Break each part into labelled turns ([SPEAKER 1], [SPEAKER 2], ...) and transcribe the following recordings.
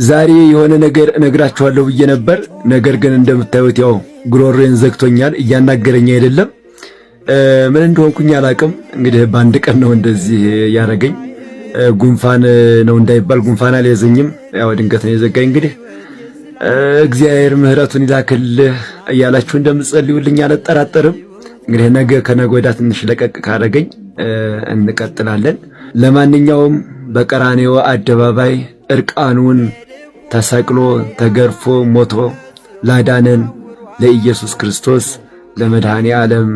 [SPEAKER 1] ዛሬ የሆነ ነገር እነግራችኋለሁ ብዬ ነበር። ነገር ግን እንደምታዩት ያው ጉሮሮዬን ዘግቶኛል፣ እያናገረኝ አይደለም። ምን እንደሆንኩኝ አላቅም። እንግዲህ በአንድ ቀን ነው እንደዚህ ያረገኝ። ጉንፋን ነው እንዳይባል ጉንፋን አልያዘኝም፣ ያው ድንገት ነው የዘጋኝ። እንግዲህ እግዚአብሔር ምሕረቱን ይላክልህ እያላችሁ እንደምትጸልዩልኝ አልጠራጠርም። እንግዲህ ነገ ከነገ ወዲያ ትንሽ ለቀቅ ካረገኝ እንቀጥላለን። ለማንኛውም በቀራንዮ አደባባይ እርቃኑን ተሰቅሎ ተገርፎ ሞቶ ላዳነን ለኢየሱስ ክርስቶስ ለመድኃኔ ዓለም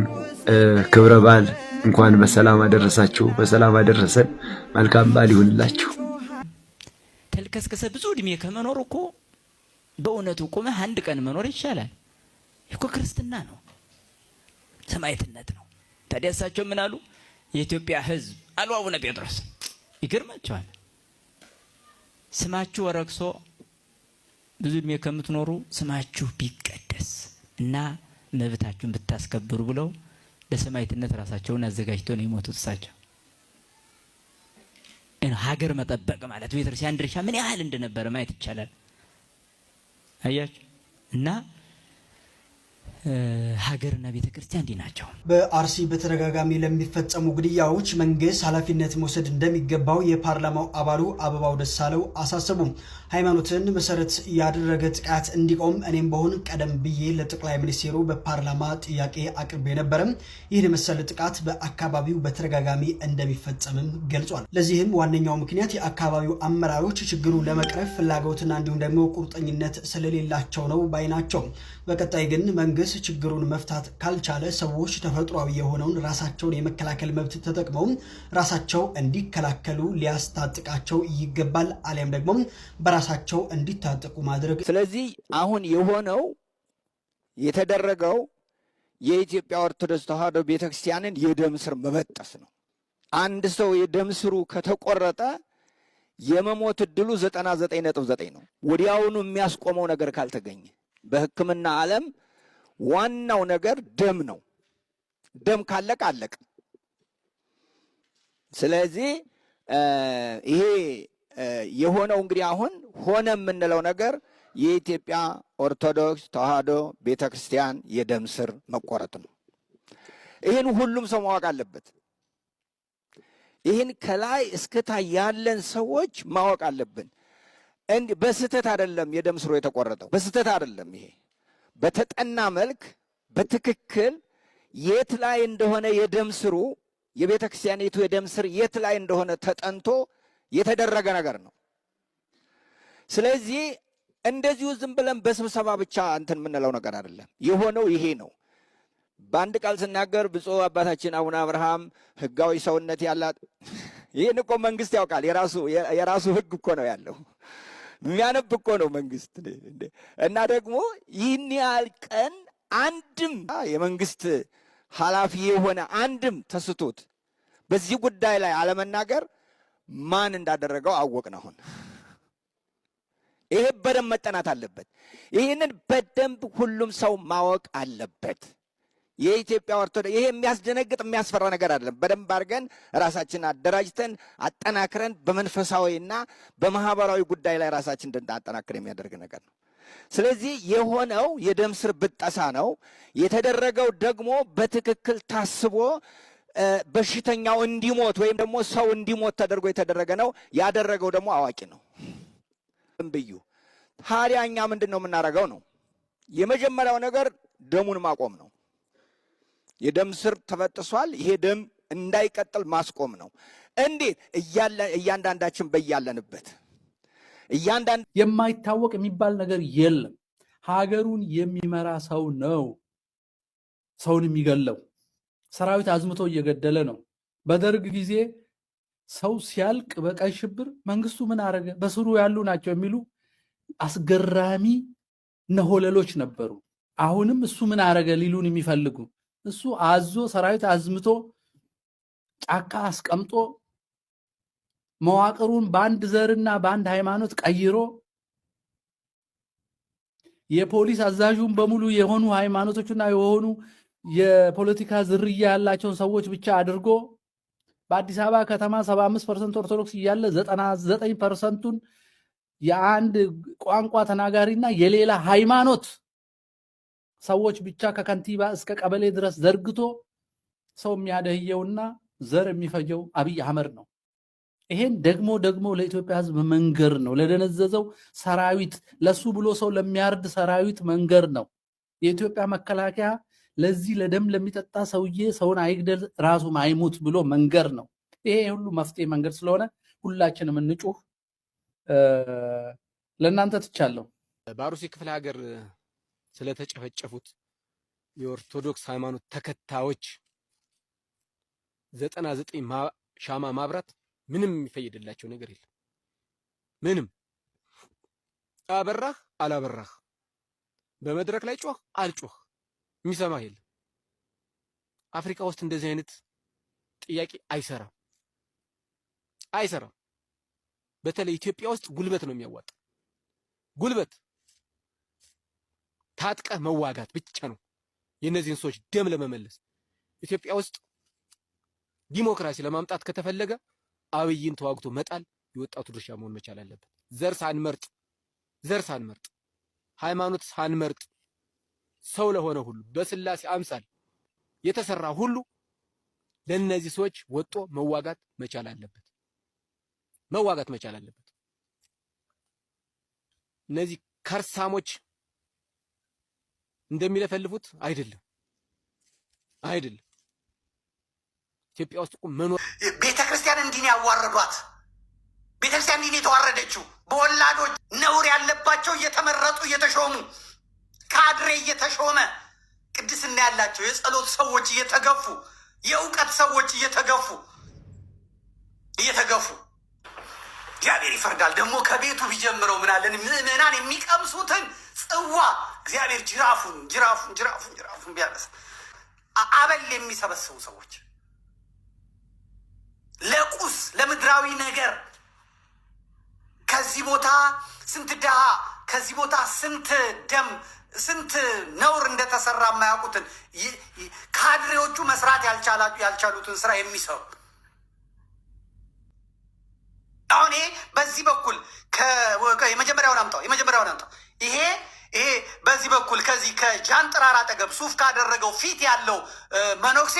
[SPEAKER 1] ክብረ በዓል እንኳን በሰላም አደረሳችሁ፣ በሰላም አደረሰን። መልካም በዓል ይሁንላችሁ።
[SPEAKER 2] ተልከስከሰ ብዙ እድሜ ከመኖር እኮ በእውነቱ ቆመህ አንድ ቀን መኖር ይሻላል እኮ። ክርስትና ነው፣ ሰማዕትነት ነው። ታዲያ እሳቸው ምን አሉ? የኢትዮጵያ ሕዝብ አሉ አቡነ ጴጥሮስ። ይገርማቸዋል። ስማችሁ ወረክሶ ብዙ እድሜ ከምትኖሩ ስማችሁ ቢቀደስ እና መብታችሁን ብታስከብሩ ብለው ለሰማዕትነት ራሳቸውን አዘጋጅተው ነው የሞቱት። እሳቸው ሀገር መጠበቅ ማለት ቤተክርስቲያን ድርሻ ምን ያህል እንደነበረ ማየት ይቻላል። አያችሁ እና ሀገርና ቤተክርስቲያን እንዲህ ናቸው።
[SPEAKER 3] በአርሲ በተደጋጋሚ ለሚፈጸሙ ግድያዎች መንግስት ኃላፊነት መውሰድ እንደሚገባው የፓርላማው አባሉ አበባው ደሳለው አሳሰቡ። ሃይማኖትን መሰረት ያደረገ ጥቃት እንዲቆም እኔም በሆን ቀደም ብዬ ለጠቅላይ ሚኒስትሩ በፓርላማ ጥያቄ አቅርቤ ነበረ። ይህን መሰል ጥቃት በአካባቢው በተደጋጋሚ እንደሚፈጸምም ገልጿል። ለዚህም ዋነኛው ምክንያት የአካባቢው አመራሮች ችግሩን ለመቅረፍ ፍላጎትና እንዲሁም ደግሞ ቁርጠኝነት ስለሌላቸው ነው ባይ ናቸው። በቀጣይ ግን መንግስት ችግሩን መፍታት ካልቻለ ሰዎች ተፈጥሯዊ የሆነውን ራሳቸውን የመከላከል መብት ተጠቅመው ራሳቸው እንዲከላከሉ ሊያስታጥቃቸው ይገባል፣ አሊያም ደግሞ በራሳቸው እንዲታጠቁ ማድረግ።
[SPEAKER 4] ስለዚህ አሁን የሆነው የተደረገው የኢትዮጵያ ኦርቶዶክስ ተዋሕዶ ቤተክርስቲያንን የደም ስር መበጠስ ነው። አንድ ሰው የደም ስሩ ከተቆረጠ የመሞት እድሉ 99.9 ነው። ወዲያውኑ የሚያስቆመው ነገር ካልተገኘ በሕክምና ዓለም ዋናው ነገር ደም ነው። ደም ካለቀ አለቀ። ስለዚህ ይሄ የሆነው እንግዲህ አሁን ሆነ የምንለው ነገር የኢትዮጵያ ኦርቶዶክስ ተዋሕዶ ቤተክርስቲያን የደም ስር መቆረጥ ነው። ይህን ሁሉም ሰው ማወቅ አለበት። ይህን ከላይ እስከታች ያለን ሰዎች ማወቅ አለብን። እንዲህ በስህተት አይደለም የደም ስሩ የተቆረጠው፣ በስህተት አይደለም። ይሄ በተጠና መልክ በትክክል የት ላይ እንደሆነ የደም ስሩ የቤተ ክርስቲያኒቱ የደም ስር የት ላይ እንደሆነ ተጠንቶ የተደረገ ነገር ነው። ስለዚህ እንደዚሁ ዝም ብለን በስብሰባ ብቻ እንትን የምንለው ነገር አይደለም። የሆነው ይሄ ነው። በአንድ ቃል ስናገር ብፁዕ አባታችን አቡነ አብርሃም ሕጋዊ ሰውነት ያላት ይህን እኮ መንግስት ያውቃል። የራሱ ሕግ እኮ ነው ያለው። የሚያነብ እኮ ነው መንግስት። እና ደግሞ ይህን ያህል ቀን አንድም የመንግስት ኃላፊ የሆነ አንድም ተስቶት በዚህ ጉዳይ ላይ አለመናገር ማን እንዳደረገው አወቅን። አሁን ይሄ በደንብ መጠናት አለበት። ይህንን በደንብ ሁሉም ሰው ማወቅ አለበት። የኢትዮጵያ ኦርቶዶክስ ይሄ የሚያስደነግጥ የሚያስፈራ ነገር አይደለም። በደንብ አድርገን ራሳችንን አደራጅተን አጠናክረን በመንፈሳዊና በማህበራዊ ጉዳይ ላይ ራሳችን እንድናጠናክር የሚያደርግ ነገር ነው። ስለዚህ የሆነው የደም ስር ብጠሳ ነው። የተደረገው ደግሞ በትክክል ታስቦ በሽተኛው እንዲሞት ወይም ደግሞ ሰው እንዲሞት ተደርጎ የተደረገ ነው። ያደረገው ደግሞ አዋቂ ነው ብዩ። ታዲያ እኛ ምንድን ነው የምናደርገው ነው? የመጀመሪያው ነገር ደሙን ማቆም ነው። የደም ስር ተበጥሷል። ይሄ ደም እንዳይቀጥል ማስቆም ነው። እንዴት? እያንዳንዳችን በያለንበት
[SPEAKER 5] የማይታወቅ የሚባል ነገር የለም። ሀገሩን የሚመራ ሰው ነው ሰውን የሚገለው። ሰራዊት አዝምቶ እየገደለ ነው። በደርግ ጊዜ ሰው ሲያልቅ በቀይ ሽብር መንግስቱ ምን አረገ? በስሩ ያሉ ናቸው የሚሉ አስገራሚ ነሆለሎች ነበሩ። አሁንም እሱ ምን አረገ ሊሉን የሚፈልጉ እሱ አዞ ሰራዊት አዝምቶ ጫካ አስቀምጦ መዋቅሩን በአንድ ዘርና በአንድ ሃይማኖት ቀይሮ የፖሊስ አዛዡን በሙሉ የሆኑ ሃይማኖቶችና የሆኑ የፖለቲካ ዝርያ ያላቸውን ሰዎች ብቻ አድርጎ በአዲስ አበባ ከተማ 75% ኦርቶዶክስ እያለ 99%ቱን የአንድ ቋንቋ ተናጋሪና የሌላ ሃይማኖት ሰዎች ብቻ ከከንቲባ እስከ ቀበሌ ድረስ ዘርግቶ ሰው የሚያደህየውና ዘር የሚፈጀው አብይ አህመድ ነው። ይሄን ደግሞ ለኢትዮጵያ ሕዝብ መንገር ነው። ለደነዘዘው ሰራዊት ለሱ ብሎ ሰው ለሚያርድ ሰራዊት መንገር ነው። የኢትዮጵያ መከላከያ ለዚህ ለደም ለሚጠጣ ሰውዬ ሰውን አይግደል ራሱ አይሙት ብሎ መንገር ነው። ይሄ ሁሉ መፍትሄ መንገድ ስለሆነ ሁላችንም እንጩህ። ለእናንተ ትቻለሁ።
[SPEAKER 6] በአሩሲ ክፍለ ሀገር ስለተጨፈጨፉት የኦርቶዶክስ ሃይማኖት ተከታዮች 99 ሻማ ማብራት ምንም የሚፈይድላቸው ነገር የለም። ምንም አበራህ አላበራህ፣ በመድረክ ላይ ጮህ አልጮህ የሚሰማህ የለም። አፍሪካ ውስጥ እንደዚህ አይነት ጥያቄ አይሰራም። በተለይ ኢትዮጵያ ውስጥ ጉልበት ነው የሚያዋጣ። ጉልበት ታጥቀህ መዋጋት ብቻ ነው የእነዚህን ሰዎች ደም ለመመለስ። ኢትዮጵያ ውስጥ ዲሞክራሲ ለማምጣት ከተፈለገ አብይን ተዋግቶ መጣል የወጣቱ ድርሻ መሆን መቻል አለበት። ዘር ሳንመርጥ ሃይማኖት ሳንመርጥ ሰው ለሆነ ሁሉ በስላሴ አምሳል የተሰራ ሁሉ ለነዚህ ሰዎች ወጦ መዋጋት መቻል አለበት። እነዚህ ከርሳሞች እንደሚለፈልፉት አይደለም። ኢትዮጵያ ውስጥ መኖር
[SPEAKER 7] ቤተክርስቲያን እንዲህ ያዋረዷት፣ ቤተክርስቲያን እንዲህ የተዋረደችው በወላዶች ነውር ያለባቸው እየተመረጡ እየተሾሙ ካድሬ እየተሾመ ቅድስና ያላቸው የጸሎት ሰዎች እየተገፉ የእውቀት ሰዎች እየተገፉ እግዚአብሔር ይፈርዳል። ደግሞ ከቤቱ ቢጀምረው ምናለን ምዕመናን የሚቀምሱትን ጽዋ እግዚአብሔር ጅራፉን ቢያነሳ አበል የሚሰበስቡ ሰዎች ለቁስ ለምድራዊ ነገር ከዚህ ቦታ ስንት ድሃ ከዚህ ቦታ ስንት ደም ስንት ነውር እንደተሰራ የማያውቁትን ካድሬዎቹ መስራት ያልቻሉትን ስራ የሚሰሩ አሁን ይሄ በዚህ በኩል የመጀመሪያውን አምጣው ይሄ በዚህ በኩል ከዚህ ከጃንጥራር አጠገብ ሱፍ ካደረገው ፊት ያለው መነኩሴ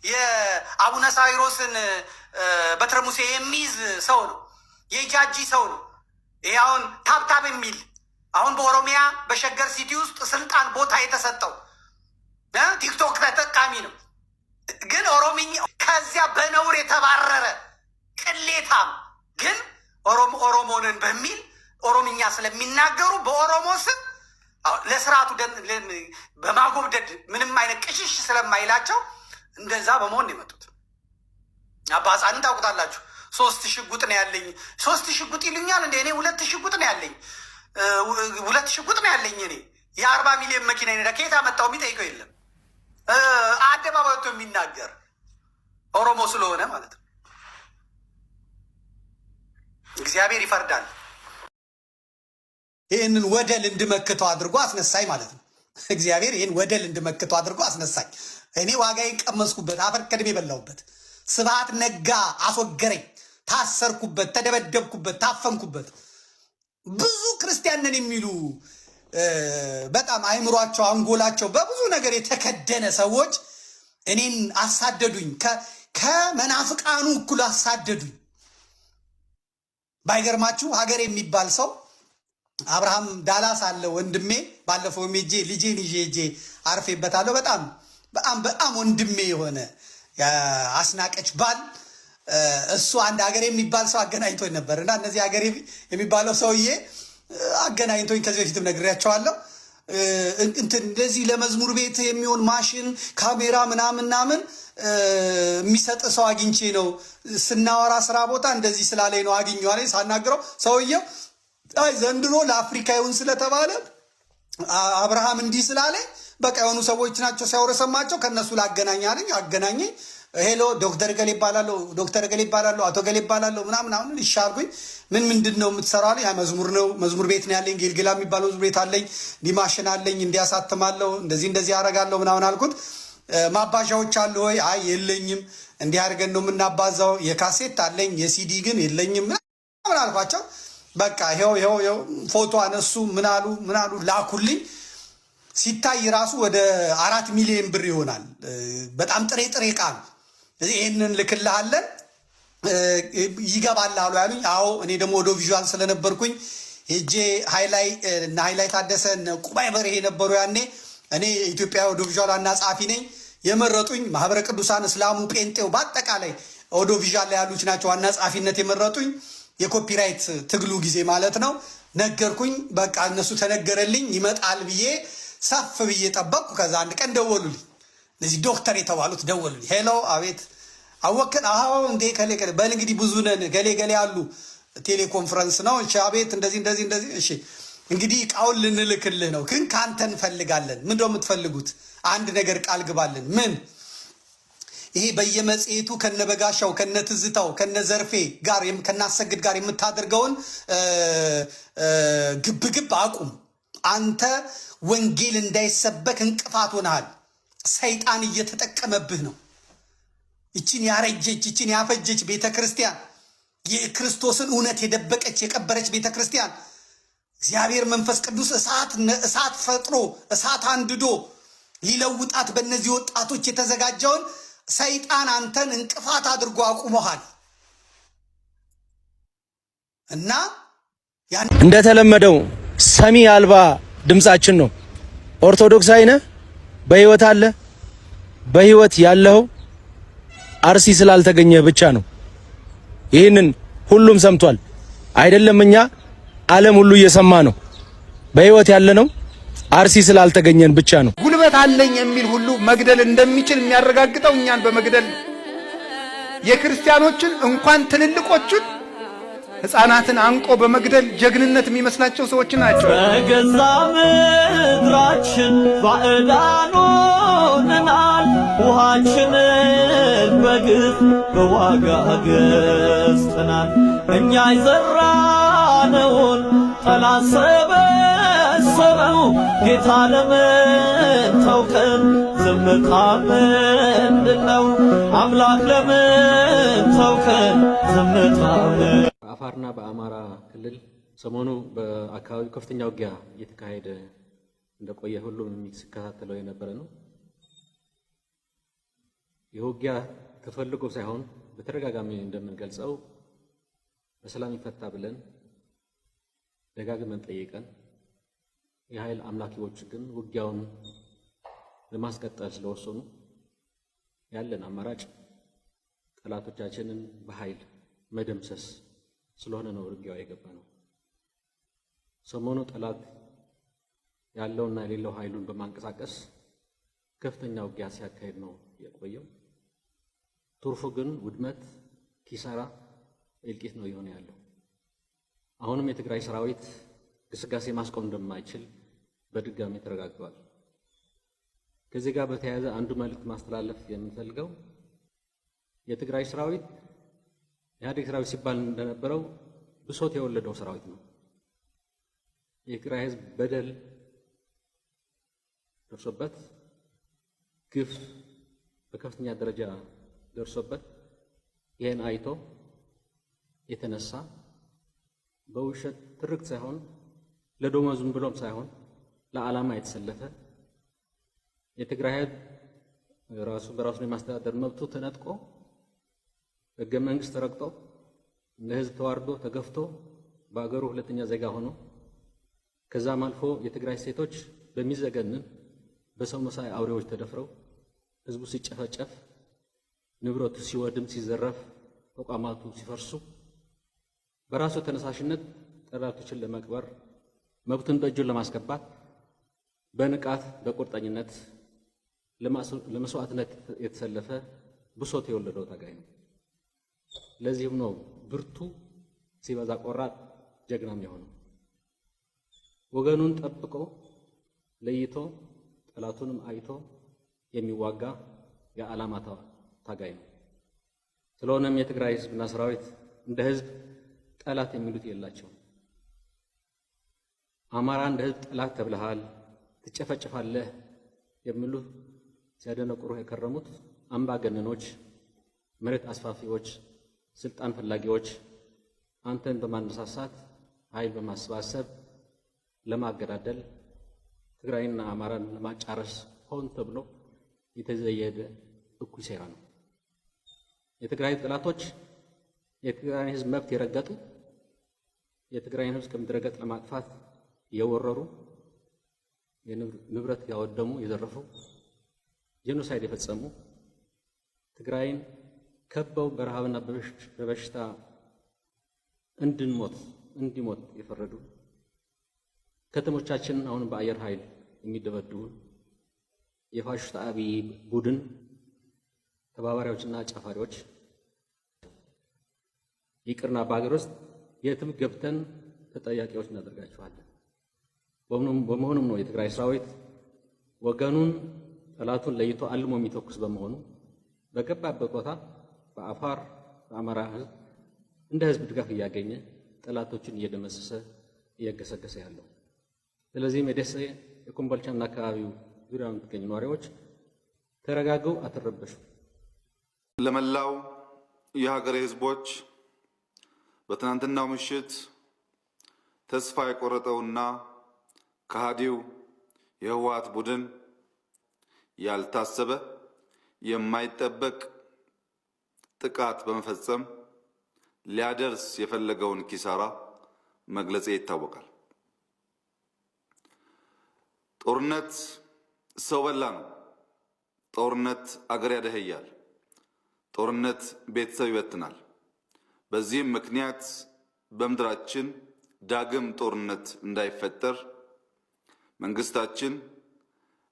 [SPEAKER 7] የአቡነ ሳዊሮስን በትረ ሙሴ የሚይዝ ሰው ነው። የጃጂ ሰው ነው። ይሄ አሁን ታብታብ የሚል አሁን በኦሮሚያ በሸገር ሲቲ ውስጥ ስልጣን ቦታ የተሰጠው ቲክቶክ ተጠቃሚ ነው። ግን ኦሮምኛ ከዚያ በነውር የተባረረ ቅሌታም ግን ኦሮሞንን በሚል ኦሮምኛ ስለሚናገሩ በኦሮሞ ስም ለስርዓቱ በማጎብደድ ምንም አይነት ቅሽሽ ስለማይላቸው እንደዛ በመሆን የመጡት አባ ሕፃንን ታውቁታላችሁ። 3 ሽጉጥ ነው ያለኝ። 3 ሽጉጥ ይሉኛል እንደ እኔ 2 ሽጉጥ ነው ያለኝ። 2 ሽጉጥ ነው ያለኝ እኔ የ40 ሚሊዮን መኪና ይነዳ ከየት አመጣው የሚጠይቀው የለም። አደባባይ ወጥቶ የሚናገር ኦሮሞ ስለሆነ ማለት ነው። እግዚአብሔር ይፈርዳል።
[SPEAKER 3] ይህንን ወደል እንድመክተው አድርጎ አስነሳኝ ማለት ነው። እግዚአብሔር ይህን ወደል እንድመክተው አድርጎ አስነሳኝ። እኔ ዋጋዬን ቀመስኩበት፣ አፈር ከድሜ በላሁበት። ስብሐት ነጋ አስወገረኝ፣ ታሰርኩበት፣ ተደበደብኩበት፣ ታፈንኩበት። ብዙ ክርስቲያን ነን የሚሉ በጣም አይምሯቸው አንጎላቸው በብዙ ነገር የተከደነ ሰዎች እኔን አሳደዱኝ፣ ከመናፍቃኑ እኩል አሳደዱኝ። ባይገርማችሁ ሀገር የሚባል ሰው አብርሃም ዳላስ አለ ወንድሜ። ባለፈው ሜጄ ልጄን ይዤ አርፌበታለሁ። በጣም ወንድሜ የሆነ አስናቀች ባል እሱ አንድ ሀገር የሚባል ሰው አገናኝቶኝ ነበር እና እነዚህ ሀገር የሚባለው ሰውዬ አገናኝቶኝ ከዚህ በፊትም ነግሬያቸዋለሁ። እንደዚህ ለመዝሙር ቤት የሚሆን ማሽን ካሜራ ምናምን የሚሰጥ ሰው አግኝቼ ነው ስናወራ ስራ ቦታ እንደዚህ ስላለኝ ነው አግኘዋለኝ። ሳናግረው ሰውየው አይ ዘንድሮ ለአፍሪካ ይሁን ስለተባለ አብርሃም እንዲህ ስላለኝ በቃ የሆኑ ሰዎች ናቸው ሲያወሩ ሰማቸው፣ ከነሱ ላገናኛለኝ። አገናኘኝ። ሄሎ ዶክተር ገሌ ይባላለሁ፣ አቶ ገሌ ይባላለሁ ምናምን። አሁን ይሻልኩኝ። ምንድን ነው የምትሰራው አለኝ። መዝሙር ነው፣ መዝሙር ቤት ነው ያለኝ። ጌልጌላ የሚባለው መዝሙር ቤት አለኝ፣ ዲማሽን አለኝ፣ እንዲያሳትማለሁ፣ እንደዚህ ያደርጋለሁ ምናምን አልኩት። ማባዣዎች አሉ ወይ? አይ የለኝም። እንዲህ አድርገን ነው የምናባዛው። የካሴት አለኝ፣ የሲዲ ግን የለኝም ምናምን አልኳቸው።
[SPEAKER 7] በቃ ይሄው ፎቶ አነሱ ምናሉ ላኩልኝ። ሲታይ ራሱ ወደ 4 ሚሊዮን ብር ይሆናል። በጣም ጥሬ ዕቃ ነው። ይሄንን ልክልሃለን ይገባል አሉ ያሉኝ። አዎ እኔ ደግሞ ወደ ቪዥዋል ስለነበርኩኝ ሄጄ ሃይላይት ታደሰ ቁባይ በርሄ ነበሩ ያኔ። እኔ ኢትዮጵያ ወደ ቪዥዋል ዋና ጸሐፊ ነኝ። የመረጡኝ ማህበረ ቅዱሳን እስላሙ፣ ጴንጤው በአጠቃላይ ወደ ቪዥዋል ላይ ያሉት ናቸው ዋና ጸሐፊነት የመረጡኝ። የኮፒራይት ትግሉ ጊዜ ማለት ነው። ነገርኩኝ። በቃ እነሱ ተነገረልኝ ይመጣል ብዬ ሰፍ ብዬ ጠበቅኩ። ከዛ አንድ ቀን ደወሉልኝ። እነዚህ ዶክተር የተባሉት ደወሉልኝ። ሄሎ፣ አቤት፣ አወክን? አዎ፣ እንዴ ከሌ በል እንግዲህ ብዙ ነን፣ ገሌ አሉ፣ ቴሌኮንፈረንስ ነው። እሺ፣ አቤት፣ እንደዚህ። እሺ፣ እንግዲህ እቃውን ልንልክልህ ነው፣ ግን ከአንተ እንፈልጋለን። ምን ነው የምትፈልጉት? አንድ ነገር ቃል ግባልን። ምን? ይሄ በየመጽሔቱ ከነበጋሻው ከነትዝታው ከነዘርፌ ጋር ከናሰግድ ጋር የምታደርገውን ግብግብ አቁም። አንተ ወንጌል እንዳይሰበክ እንቅፋት ሆነሃል። ሰይጣን እየተጠቀመብህ ነው። ይችን ያረጀች ይችን ያፈጀች ቤተ ክርስቲያን፣ የክርስቶስን እውነት የደበቀች የቀበረች ቤተ ክርስቲያን እግዚአብሔር መንፈስ ቅዱስ እሳት ፈጥሮ እሳት አንድዶ ሊለውጣት በእነዚህ ወጣቶች የተዘጋጀውን ሰይጣን አንተን እንቅፋት አድርጎ አቁመሃል እና
[SPEAKER 8] እንደተለመደው ሰሚ አልባ ድምጻችን ነው። ኦርቶዶክሳዊ ነህ፣ በህይወት አለ። በህይወት ያለው አርሲ ስላልተገኘ ብቻ ነው። ይህንን ሁሉም ሰምቷል አይደለም? እኛ ዓለም ሁሉ እየሰማ ነው። በህይወት ያለ ነው አርሲ ስላልተገኘን ብቻ ነው።
[SPEAKER 9] ጉልበት አለኝ የሚል ሁሉ መግደል እንደሚችል የሚያረጋግጠው እኛን በመግደል የክርስቲያኖችን እንኳን ትልልቆቹን ሕፃናትን አንቆ በመግደል ጀግንነት የሚመስላቸው ሰዎች ናቸው።
[SPEAKER 10] በገዛ ምድራችን ባዕዳን ሆነናል። ውሃችንን በግፍ በዋጋ ገዝተናል። እኛ የዘራነውን ጠላት ሰበሰበው። ጌታ ለምን ተውከን? ዝምታ ምንድነው? አምላክ ለምን ተውከን? ዝምታ
[SPEAKER 11] በአፋርና በአማራ ክልል ሰሞኑ በአካባቢው ከፍተኛ ውጊያ እየተካሄደ እንደቆየ ሁሉም ሲከታተለው የነበረ ነው። ይህ ውጊያ ተፈልጎ ሳይሆን በተደጋጋሚ እንደምንገልጸው በሰላም ይፈታ ብለን ደጋግመን ጠይቀን የኃይል አምላኪዎች ግን ውጊያውን ለማስቀጠል ስለወሰኑ ያለን አማራጭ ጠላቶቻችንን በኃይል መደምሰስ ስለሆነ ነው ውጊያው የገባ ነው። ሰሞኑ ጠላት ያለውና የሌለው ኃይሉን በማንቀሳቀስ ከፍተኛ ውጊያ ሲያካሄድ ነው የቆየው። ቱርፉ ግን ውድመት፣ ኪሳራ፣ እልቂት ነው የሆነ ያለው። አሁንም የትግራይ ሰራዊት ግስጋሴ ማስቆም እንደማይችል በድጋሚ ተረጋግጧል። ከዚህ ጋር በተያያዘ አንዱ መልእክት ማስተላለፍ የምንፈልገው የትግራይ ሰራዊት የኢህአዴግ ሰራዊት ሲባል እንደነበረው ብሶት የወለደው ሰራዊት ነው። የትግራይ ህዝብ በደል ደርሶበት ግፍ በከፍተኛ ደረጃ ደርሶበት ይህን አይቶ የተነሳ በውሸት ትርክት ሳይሆን ለደሞዝም ብሎም ሳይሆን ለዓላማ የተሰለፈ የትግራይ ህዝብ ራሱ በራሱ የማስተዳደር መብቱ ተነጥቆ ህገ መንግስት ተረግጦ ለህዝብ ተዋርዶ ተገፍቶ በአገሩ ሁለተኛ ዜጋ ሆኖ ከዛም አልፎ የትግራይ ሴቶች በሚዘገንን በሰው መሳይ አውሬዎች ተደፍረው ህዝቡ ሲጨፈጨፍ፣ ንብረቱ ሲወድም፣ ሲዘረፍ፣ ተቋማቱ ሲፈርሱ በራሱ ተነሳሽነት ጠላቶችን ለመቅበር መብቱን በእጁን ለማስገባት በንቃት በቁርጠኝነት ለመስዋዕትነት የተሰለፈ ብሶት የወለደው ታጋይ ነው። ለዚህም ነው ብርቱ ሲበዛ ቆራጥ ጀግናም የሆነው። ወገኑን ጠብቆ ለይቶ ጠላቱንም አይቶ የሚዋጋ የዓላማ ታጋይ ነው። ስለሆነም የትግራይ ህዝብና ሰራዊት እንደ ህዝብ ጠላት የሚሉት የላቸው። አማራ እንደ ህዝብ ጠላት ተብለሃል፣ ትጨፈጨፋለህ የሚሉ ሲያደነቁሩ የከረሙት አምባገነኖች፣ መሬት አስፋፊዎች፣ ስልጣን ፈላጊዎች አንተን በማነሳሳት ኃይል በማሰባሰብ ለማገዳደል ትግራይና አማራን ለማጫረስ ሆን ተብሎ የተዘየደ እኩይ ሴራ ነው። የትግራይ ጠላቶች የትግራይን ህዝብ መብት የረገጡ፣ የትግራይን ህዝብ ከምድረ ገጽ ለማጥፋት የወረሩ፣ ንብረት ያወደሙ፣ የዘረፉ፣ ጄኖሳይድ የፈጸሙ፣ ትግራይን ከበው በረሃብና በበሽታ እንዲሞት የፈረዱ፣ ከተሞቻችን አሁን በአየር ኃይል የሚደበድቡ የፋሽስት አብይ ቡድን ተባባሪዎችና ጨፋሪዎች ይቅርና በሀገር ውስጥ የትም ገብተን ተጠያቂዎች እናደርጋቸዋለን። በመሆኑም ነው የትግራይ ሰራዊት ወገኑን ጠላቱን ለይቶ አልሞ የሚተኩስ በመሆኑ በገባበት ቦታ በአፋር በአማራ ህዝብ እንደ ህዝብ ድጋፍ እያገኘ ጠላቶችን እየደመሰሰ እየገሰገሰ ያለው። ስለዚህም የደሴ የኮምቦልቻና አካባቢው ዙሪያ የምትገኙ ነዋሪዎች ተረጋገው አትረበሹ።
[SPEAKER 12] ለመላው የሀገሬ ህዝቦች በትናንትናው ምሽት ተስፋ የቆረጠውና ከሃዲው የህወሓት ቡድን ያልታሰበ የማይጠበቅ ጥቃት በመፈጸም ሊያደርስ የፈለገውን ኪሳራ መግለጼ ይታወቃል። ጦርነት ሰው በላ ነው። ጦርነት አገር ያደህያል። ጦርነት ቤተሰብ ይበትናል። በዚህም ምክንያት በምድራችን ዳግም ጦርነት እንዳይፈጠር መንግስታችን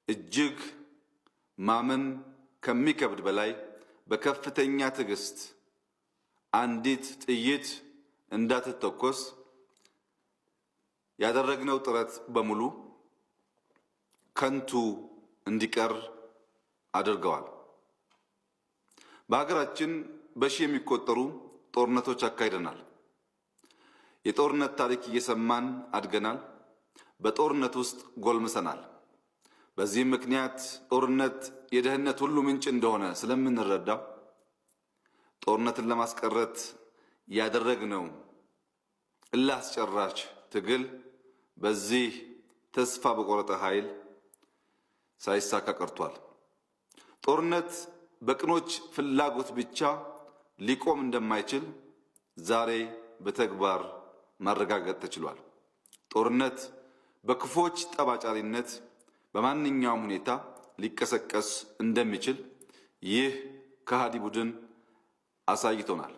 [SPEAKER 12] እጅግ ማመን ከሚከብድ በላይ በከፍተኛ ትዕግስት አንዲት ጥይት እንዳትተኮስ ያደረግነው ጥረት በሙሉ ከንቱ እንዲቀር አድርገዋል። በሀገራችን በሺህ የሚቆጠሩ ጦርነቶች አካሂደናል። የጦርነት ታሪክ እየሰማን አድገናል። በጦርነት ውስጥ ጎልምሰናል። በዚህም ምክንያት ጦርነት የደህንነት ሁሉ ምንጭ እንደሆነ ስለምንረዳ ጦርነትን ለማስቀረት ያደረግነው እልህ አስጨራሽ ትግል በዚህ ተስፋ በቆረጠ ኃይል ሳይሳካ ቀርቷል። ጦርነት በቅኖች ፍላጎት ብቻ ሊቆም እንደማይችል ዛሬ በተግባር ማረጋገጥ ተችሏል። ጦርነት በክፎች ጠባጫሪነት በማንኛውም ሁኔታ ሊቀሰቀስ እንደሚችል ይህ ከሃዲ ቡድን አሳይቶናል።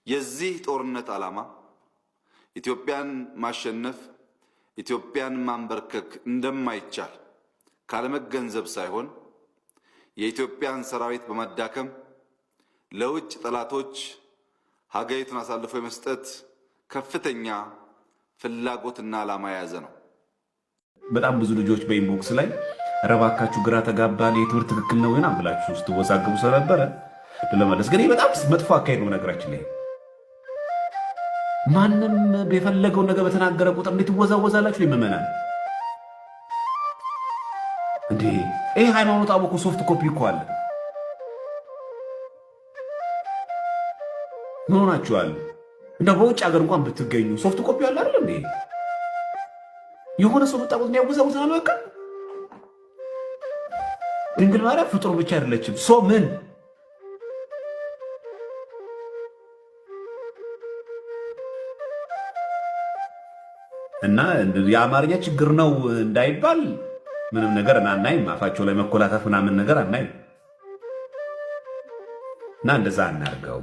[SPEAKER 12] የዚህ ጦርነት ዓላማ ኢትዮጵያን ማሸነፍ፣ ኢትዮጵያን ማንበርከክ እንደማይቻል ካለመገንዘብ ሳይሆን የኢትዮጵያን ሰራዊት በማዳከም ለውጭ ጠላቶች ሀገሪቱን አሳልፎ የመስጠት ከፍተኛ ፍላጎትና ዓላማ የያዘ ነው።
[SPEAKER 13] በጣም ብዙ ልጆች በኢንቦክስ ላይ ረባካችሁ ግራ ተጋባን፣ የትምህርት ትክክል ነው ወይና ብላችሁ ስትወዛገቡ ስለነበረ ለመለስ ግን በጣም መጥፎ አካሄድ ነው። ነገራችን ላይ ማንም የፈለገው ነገር በተናገረ ቁጥር እንዴት ትወዛወዛላችሁ? ይመመናል እንዴ? ይሄ ሃይማኖት አቦኮ ሶፍት ኮፒ እኮ አለ። ምን ሆናችኋል? እንደው በውጭ ሀገር እንኳን ብትገኙ ሶፍት ኮፒ አለ አይደል እንዴ? የሆነ ሰው መጣቁት ያወዛውዛል። በቃ ድንግል ማርያም ፍጡር ብቻ አይደለችም። ምን እና የአማርኛ ችግር ነው እንዳይባል ምንም ነገር አናይም። አፋቸው ላይ መኮላተፍ ምናምን ነገር አናይም። እና እንደዛ እናርገው።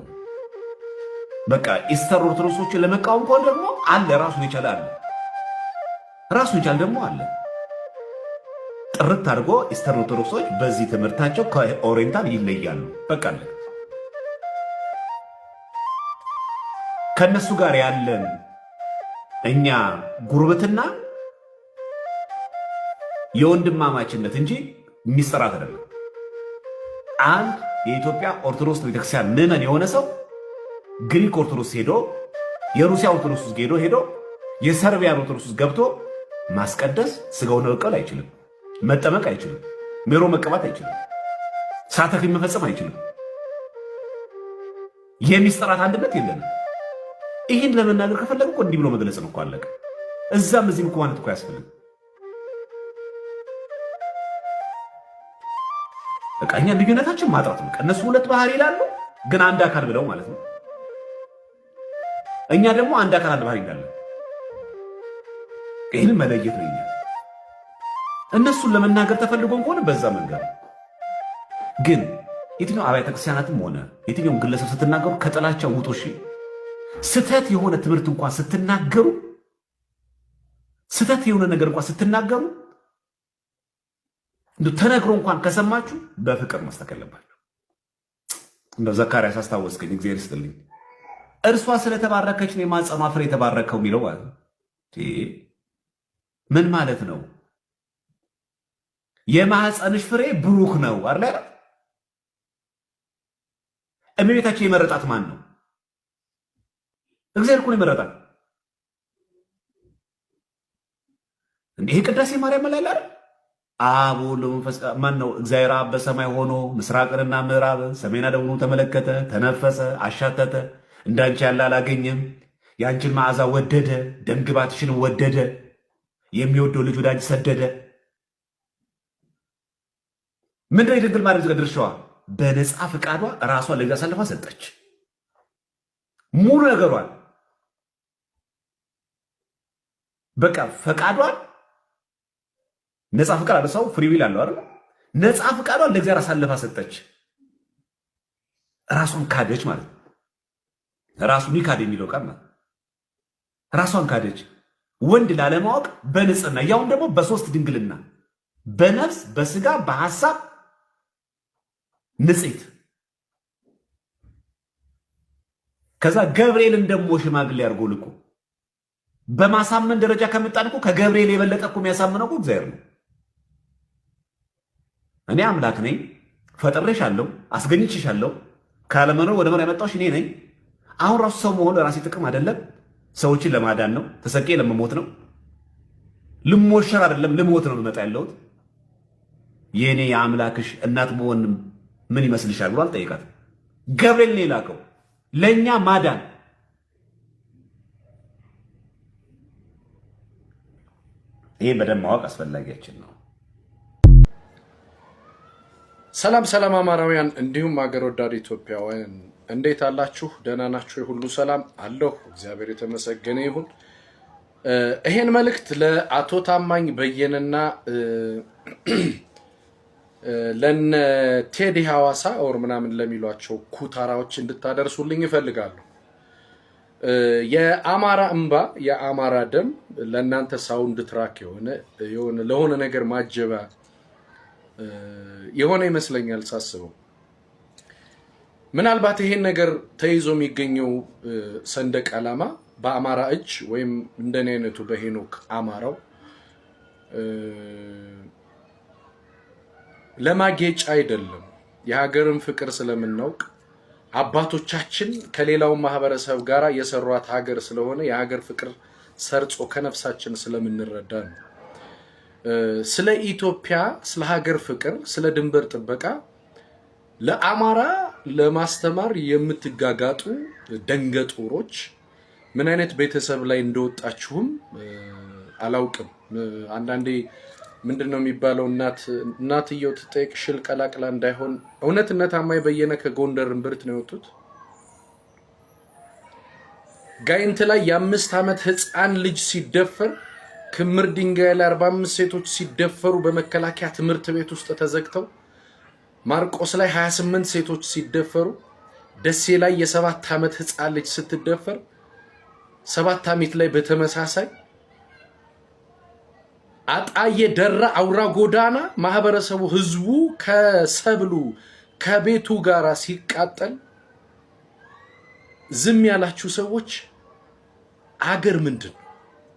[SPEAKER 13] በቃ ኢስተር ኦርቶዶክሶችን ለመቃወም ከሆነ ደግሞ አለ ራሱን የቻለ አለ ራሱን የቻለ ደግሞ አለ። ጥርት አድርጎ ኢስተር ኦርቶዶክሶች በዚህ ትምህርታቸው ከኦሪየንታል ይለያሉ። በቃ አለ። ከነሱ ጋር ያለን እኛ ጉርብትና የወንድማማችነት እንጂ ሚስጥራት አይደለም። አንድ የኢትዮጵያ ኦርቶዶክስ ቤተክርስቲያን ምዕመን የሆነ ሰው ግሪክ ኦርቶዶክስ ሄዶ የሩሲያ ኦርቶዶክስ ሄዶ የሰርቢያን ኦርቶዶክስ ገብቶ ማስቀደስ ስጋውን መቀበል አይችልም። መጠመቅ አይችልም። ሜሮ መቀባት አይችልም። ሳተክሊል መፈጸም አይችልም። የሚስጥራት አንድነት የለንም። ይህን ለመናገር ከፈለጉ እኮ እንዲህ ብሎ መግለጽ ነው እኮ አለቀ። እዛም እዚህም እኮ ማለት እኮ ያስፈልግ። በቃ እኛ ልዩነታችን ማጥራት ነው። እነሱ ሁለት ባህሪ ይላሉ ግን አንድ አካል ብለው ማለት ነው። እኛ ደግሞ አንድ አካል አንድ ባህሪ እንዳለን ይህን መለየት ነው። እነሱን ለመናገር ተፈልጎ እንኳን በዛ መንገድ ግን የትኛው አብያተ ክርስቲያናትም ሆነ የትኛውም ግለሰብ ስትናገሩ ከጥላቻው ውጡ። እሺ ስተት የሆነ ትምህርት እንኳን ስትናገሩ ስተት የሆነ ነገር እንኳን ስትናገሩ እንደ ተነግሮ እንኳን ከሰማችሁ በፍቅር ማስተከለባችሁ። እንደ ዘካርያስ አስታወስከኝ፣ እግዚአብሔር ይስጥልኝ። እርሷ ስለተባረከች ነው የማኅፀኗ ፍሬ የተባረከው የሚለው ማለት ነው። ምን ማለት ነው? የማኅፀንሽ ፍሬ ብሩክ ነው አይደል? እመቤታችን የመረጣት ማን ነው? እግዚአብሔር እኮ ነው የመረጣት። ይሄ ቅዳሴ ማርያም መላል አይደል? አብ ወልድ ወመንፈስ ማን ነው? እግዚአብሔር አብ በሰማይ ሆኖ ምስራቅንና ምዕራብን ሰሜንና ደቡብን ተመለከተ፣ ተነፈሰ፣ አሻተተ። እንዳንቺ ያለ አላገኘም። ያንቺን መዓዛ ወደደ፣ ደምግባትሽን ወደደ፣ የሚወደው ልጅ ወደ አንቺ ሰደደ። ምንድን ነው የድንግል ማርያም ድርሻዋ? በነፃ ፈቃዷ ራሷን ለእግዚአብሔር አሳልፋ ሰጠች። ሙሉ ነገሯን በቃ ፈቃዷን ነፃ ፈቃድ አለ። ሰው ፍሪ ዊል አለው አይደል? ነፃ ፈቃዷን ለእግዚአብሔር አሳልፋ ሰጠች። ራሷን ካደች ማለት ነው። ራሱን ይካድ የሚለው ቃል ማለት ራሷን ካደች። ወንድ ላለማወቅ በንጽህና ያውን ደግሞ በሶስት ድንግልና በነፍስ በስጋ በሐሳብ ንጽሕት። ከዛ ገብርኤልን ደግሞ ሽማግሌ አድርጎ ልኮ በማሳመን ደረጃ ከመጣን እኮ ከገብርኤል የበለጠ እኮ የሚያሳምነው እኮ እግዚአብሔር ነው። እኔ አምላክ ነኝ፣ ፈጥሬሻለሁ፣ አስገኝቼሻለሁ፣ ካለመኖር ወደ መኖር ያመጣሁሽ እኔ ነኝ። አሁን ራሱ ሰው መሆን ለራሴ ጥቅም አይደለም፣ ሰዎችን ለማዳን ነው። ተሰቄ ለመሞት ነው። ልሞሸር አይደለም፣ ልሞት ነው የምመጣ ያለሁት። የእኔ የአምላክሽ እናት መሆን ምን ይመስልሻል ብሎ አልጠየቃት። ገብርኤል ነው የላከው ለእኛ ማዳን። ይሄ በደንብ ማወቅ አስፈላጊያችን ነው።
[SPEAKER 14] ሰላም ሰላም አማራውያን እንዲሁም ሀገር ወዳድ ኢትዮጵያውያን እንዴት አላችሁ? ደህና ናችሁ? ሁሉ ሰላም አለሁ፣ እግዚአብሔር የተመሰገነ ይሁን። ይሄን መልእክት ለአቶ ታማኝ በየነና ለነ ቴዲ ሐዋሳ ኦር ምናምን ለሚሏቸው ኩታራዎች እንድታደርሱልኝ ይፈልጋሉ። የአማራ እንባ የአማራ ደም ለእናንተ ሳውንድ ትራክ የሆነ ለሆነ ነገር ማጀባ የሆነ ይመስለኛል ሳስበው። ምናልባት ይሄን ነገር ተይዞ የሚገኘው ሰንደቅ ዓላማ በአማራ እጅ ወይም እንደኔ አይነቱ በሄኖክ አማራው ለማጌጫ አይደለም። የሀገርን ፍቅር ስለምናውቅ አባቶቻችን ከሌላው ማህበረሰብ ጋር የሰሯት ሀገር ስለሆነ የሀገር ፍቅር ሰርጾ ከነፍሳችን ስለምንረዳ ነው። ስለ ኢትዮጵያ፣ ስለ ሀገር ፍቅር፣ ስለ ድንበር ጥበቃ ለአማራ ለማስተማር የምትጋጋጡ ደንገጡሮች ምን አይነት ቤተሰብ ላይ እንደወጣችሁም አላውቅም። አንዳንዴ ምንድነው የሚባለው? እናትየው ትጠይቅ ሽል ቀላቅላ እንዳይሆን። እውነትነት ታማኝ በየነ ከጎንደር እምብርት ነው የወጡት። ጋይንት ላይ የ5 ዓመት ህፃን ልጅ ሲደፈር፣ ክምር ድንጋይ ላይ 45 ሴቶች ሲደፈሩ በመከላከያ ትምህርት ቤት ውስጥ ተዘግተው፣ ማርቆስ ላይ 28 ሴቶች ሲደፈሩ፣ ደሴ ላይ የ7 ዓመት ህፃን ልጅ ስትደፈር፣ 7 ዓመት ላይ በተመሳሳይ አጣዬ ደራ አውራ ጎዳና ማህበረሰቡ ህዝቡ ከሰብሉ ከቤቱ ጋር ሲቃጠል ዝም ያላችሁ ሰዎች ሀገር ምንድን ነው?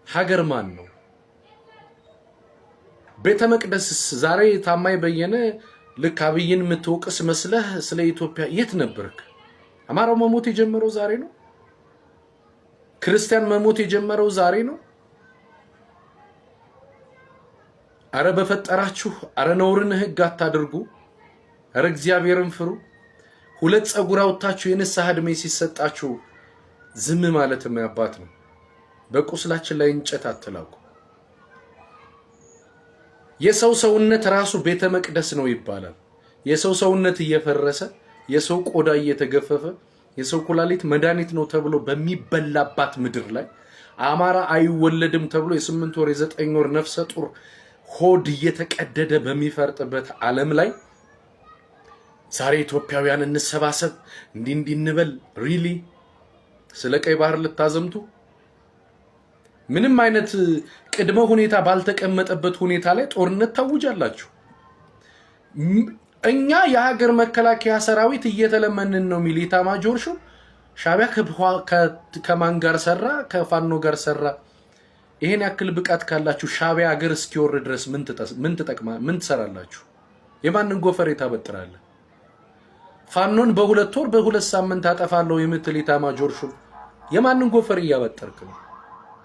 [SPEAKER 14] ሀገር ማን ነው? ቤተ መቅደስስ ዛሬ ታማኝ በየነ ልክ አብይን የምትወቅስ መስለህ ስለ ኢትዮጵያ የት ነበርክ? አማራው መሞት የጀመረው ዛሬ ነው። ክርስቲያን መሞት የጀመረው ዛሬ ነው። አረ በፈጠራችሁ፣ አረ ነውርን ህግ አታድርጉ፣ አረ እግዚአብሔርን ፍሩ። ሁለት ጸጉር አውጥታችሁ የንስሐ ዕድሜ ሲሰጣችሁ ዝም ማለትም ያባት ነው። በቁስላችን ላይ እንጨት አትላኩ። የሰው ሰውነት ራሱ ቤተ መቅደስ ነው ይባላል። የሰው ሰውነት እየፈረሰ የሰው ቆዳ እየተገፈፈ የሰው ኩላሊት መድኃኒት ነው ተብሎ በሚበላባት ምድር ላይ አማራ አይወለድም ተብሎ የ8 ወር የ9 ወር ነፍሰ ጡር ሆድ እየተቀደደ በሚፈርጥበት ዓለም ላይ ዛሬ ኢትዮጵያውያን እንሰባሰብ እንዲህ እንበል። ሪሊ ስለ ቀይ ባህር ልታዘምቱ ምንም አይነት ቅድመ ሁኔታ ባልተቀመጠበት ሁኔታ ላይ ጦርነት ታውጃላችሁ። እኛ የሀገር መከላከያ ሰራዊት እየተለመንን ነው ሚል ኢታማዦር ሹም ሻዕቢያ ከማን ጋር ሰራ? ከፋኖ ጋር ሰራ። ይሄን ያክል ብቃት ካላችሁ ሻዕቢያ ሀገር እስኪወርድ ድረስ ምን ትሰራላችሁ? የማንን ጎፈሬ ታበጥራለህ? ፋኖን በ2 ወር በ2 ሳምንት አጠፋለሁ የምትል ኢታማዦር ሹም የማንን ጎፈሬ እያበጠርክ ነው?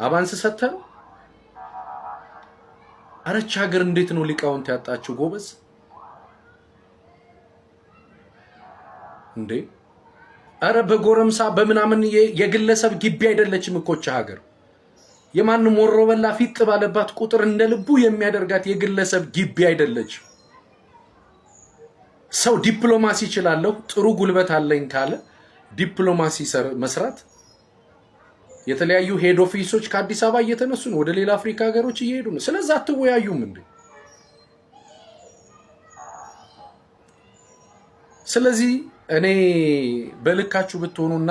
[SPEAKER 14] አባንስ ሰተህ ነው? አረች ሀገር እንዴት ነው ሊቃውንት ያጣችሁ ጎበዝ እንዴ? አረ በጎረምሳ በምናምን የግለሰብ ግቢ አይደለችም እኮች ሀገር። የማንም ወሮበላ ፊት ባለባት ቁጥር እንደ ልቡ የሚያደርጋት የግለሰብ ግቢ አይደለችም። ሰው ዲፕሎማሲ ይችላል፣ ጥሩ ጉልበት አለኝ ካለ ዲፕሎማሲ መስራት። የተለያዩ ሄድ ኦፊሶች ከአዲስ አበባ እየተነሱ ነው፣ ወደ ሌላ አፍሪካ ሀገሮች እየሄዱ ነው። ስለዚህ አትወያዩም እንዴ? ስለዚህ እኔ በልካችሁ ብትሆኑና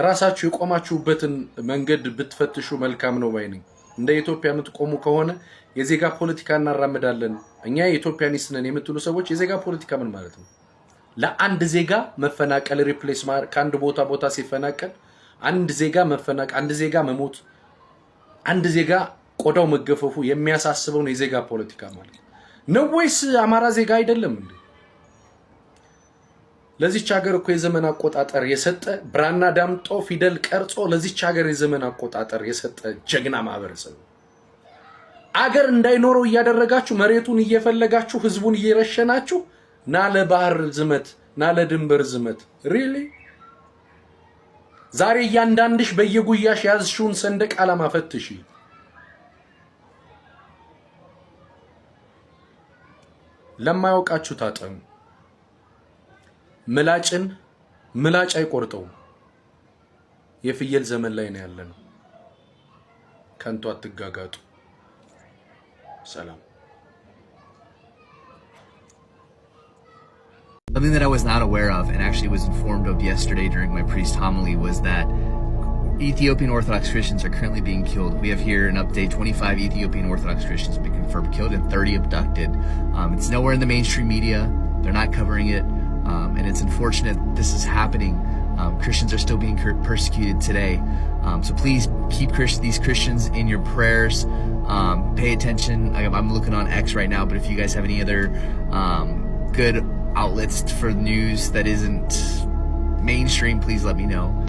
[SPEAKER 14] ራሳችሁ የቆማችሁበትን መንገድ ብትፈትሹ መልካም ነው ባይ ነኝ። እንደ ኢትዮጵያ የምትቆሙ ከሆነ የዜጋ ፖለቲካ እናራምዳለን እኛ የኢትዮጵያኒስት ነን የምትሉ ሰዎች የዜጋ ፖለቲካ ምን ማለት ነው? ለአንድ ዜጋ መፈናቀል ሪፕሌስ ከአንድ ቦታ ሲፈናቀል አንድ ዜጋ መፈናቀል፣ አንድ ዜጋ መሞት፣ አንድ ዜጋ ቆዳው መገፈፉ የሚያሳስበው ነው የዜጋ ፖለቲካ ማለት ነው ወይስ አማራ ዜጋ አይደለም እንዴ? ለዚች ሀገር እኮ የዘመን አቆጣጠር የሰጠ ብራና ዳምጦ ፊደል ቀርጾ ለዚች ሀገር የዘመን አቆጣጠር የሰጠ ጀግና ማህበረሰብ አገር እንዳይኖረው እያደረጋችሁ መሬቱን እየፈለጋችሁ ህዝቡን እየረሸናችሁ ና ለባህር ዝመት ና ለድንበር ዝመት። ሪሊ ዛሬ እያንዳንድሽ በየጉያሽ ያዝሽውን ሰንደቅ ዓላማ ፈትሺ። ለማያውቃችሁ ታጠኑ። ምላጭ አይቆርጠውም። የፍየል ዘመን ላይ ነው ያለነው። ከንቱ አትጋጋጡ። ሰላም።
[SPEAKER 15] Something that I was not aware of and actually was informed of yesterday during my priest homily was that Ethiopian Orthodox Christians are currently being killed. We have here an update: 25 Ethiopian Orthodox Christians have been confirmed killed and 30 abducted. It's nowhere in the mainstream media. They're not covering it. And it's unfortunate this is happening. Christians are still being persecuted today. So please keep these Christians in your prayers. Pay attention. I'm looking on X right now, but if you guys have any other good outlets for news that isn't mainstream, please let me know.